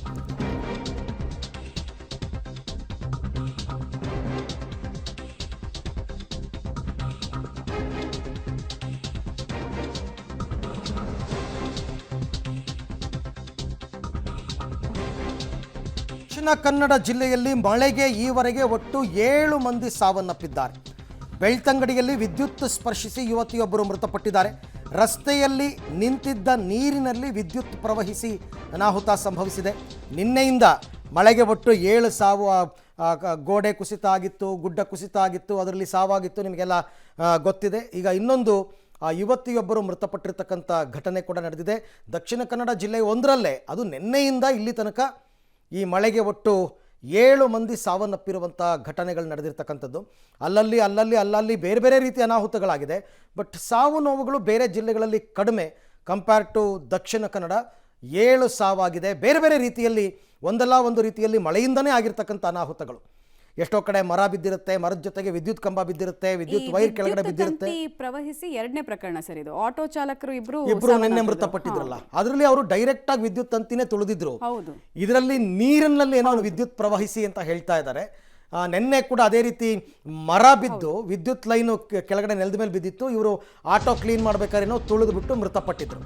ದಕ್ಷಿಣ ಕನ್ನಡ ಜಿಲ್ಲೆಯಲ್ಲಿ ಮಳೆಗೆ ಈವರೆಗೆ ಒಟ್ಟು 7 ಮಂದಿ ಸಾವನ್ನಪ್ಪಿದ್ದಾರೆ. ಬೆಳ್ತಂಗಡಿಯಲ್ಲಿ ವಿದ್ಯುತ್ ಸ್ಪರ್ಶಿಸಿ ಯುವತಿಯೊಬ್ಬರು ಮೃತಪಟ್ಟಿದ್ದಾರೆ. ರಸ್ತೆಯಲ್ಲಿ ನಿಂತಿದ್ದ ನೀರಿನಲ್ಲಿ ವಿದ್ಯುತ್ ಪ್ರವಹಿಸಿ ಅನಾಹುತ ಸಂಭವಿಸಿದೆ. ನಿನ್ನೆಯಿಂದ ಮಳೆಗೆ ಒಟ್ಟು 7 ಸಾವು, ಗೋಡೆ ಕುಸಿತ ಆಗಿತ್ತು, ಗುಡ್ಡ ಕುಸಿತ ಆಗಿತ್ತು, ಅದರಲ್ಲಿ ಸಾವಾಗಿತ್ತು, ನಿಮಗೆಲ್ಲ ಗೊತ್ತಿದೆ. ಈಗ ಇನ್ನೊಂದು ಯುವತಿಯೊಬ್ಬರು ಮೃತಪಟ್ಟಿರ್ತಕ್ಕಂಥ ಘಟನೆ ಕೂಡ ನಡೆದಿದೆ. ದಕ್ಷಿಣ ಕನ್ನಡ ಜಿಲ್ಲೆ ಒಂದರಲ್ಲೇ, ಅದು ನಿನ್ನೆಯಿಂದ ಇಲ್ಲಿ ತನಕ ಈ ಮಳೆಗೆ ಒಟ್ಟು 7 ಮಂದಿ ಸಾವನ್ನಪ್ಪಿರುವಂಥ ಘಟನೆಗಳು ನಡೆದಿರ್ತಕ್ಕಂಥದ್ದು. ಅಲ್ಲಲ್ಲಿ ಬೇರೆ ಬೇರೆ ರೀತಿಯ ಅನಾಹುತಗಳಾಗಿದೆ. ಬಟ್ ಸಾವು ನೋವುಗಳು ಬೇರೆ ಜಿಲ್ಲೆಗಳಲ್ಲಿ ಕಡಿಮೆ ಕಂಪೇರ್ ಟು ದಕ್ಷಿಣ ಕನ್ನಡ. 7 ಸಾವಾಗಿದೆ. ಬೇರೆ ಬೇರೆ ರೀತಿಯಲ್ಲಿ, ಒಂದಲ್ಲ ಒಂದು ರೀತಿಯಲ್ಲಿ ಮಳೆಯಿಂದನೇ ಆಗಿರ್ತಕ್ಕಂಥ ಅನಾಹುತಗಳು. ಎಷ್ಟೋ ಕಡೆ ಮರ ಬಿದ್ದಿರುತ್ತೆ, ಮರದ ಜೊತೆಗೆ ವಿದ್ಯುತ್ ಕಂಬ ಬಿದ್ದಿರುತ್ತೆ, ವಿದ್ಯುತ್ ವೈರ್ ಕೆಳಗಡೆ ಬಿದ್ದಿರುತ್ತೆ. ಪ್ರವಹಿಸಿ 2ನೇ ಪ್ರಕರಣ ಸರ್ ಇದು. ಆಟೋ ಚಾಲಕರು ಇಬ್ರು ನಿನ್ನೆ ಮೃತಪಟ್ಟಿದ್ರಲ್ಲ, ಅದರಲ್ಲಿ ಅವರು ಡೈರೆಕ್ಟ್ ಆಗಿ ವಿದ್ಯುತ್ ತಂತಿನೇ ತುಳಿದಿದ್ರು. ಹೌದು, ಇದರಲ್ಲಿ ನೀರಿನಲ್ಲಿ ಏನೋ ವಿದ್ಯುತ್ ಪ್ರವಹಿಸಿ ಅಂತ ಹೇಳ್ತಾ ಇದ್ದಾರೆ. ನಿನ್ನೆ ಕೂಡ ಅದೇ ರೀತಿ ಮರ ಬಿದ್ದು ವಿದ್ಯುತ್ ಲೈನು ಕೆಳಗಡೆ ನೆಲದ ಮೇಲೆ ಬಿದ್ದಿತ್ತು. ಇವರು ಆಟೋ ಕ್ಲೀನ್ ಮಾಡ್ಬೇಕಾದ್ರೇನೋ ತುಳಿದು ಬಿಟ್ಟು ಮೃತಪಟ್ಟಿದ್ರು.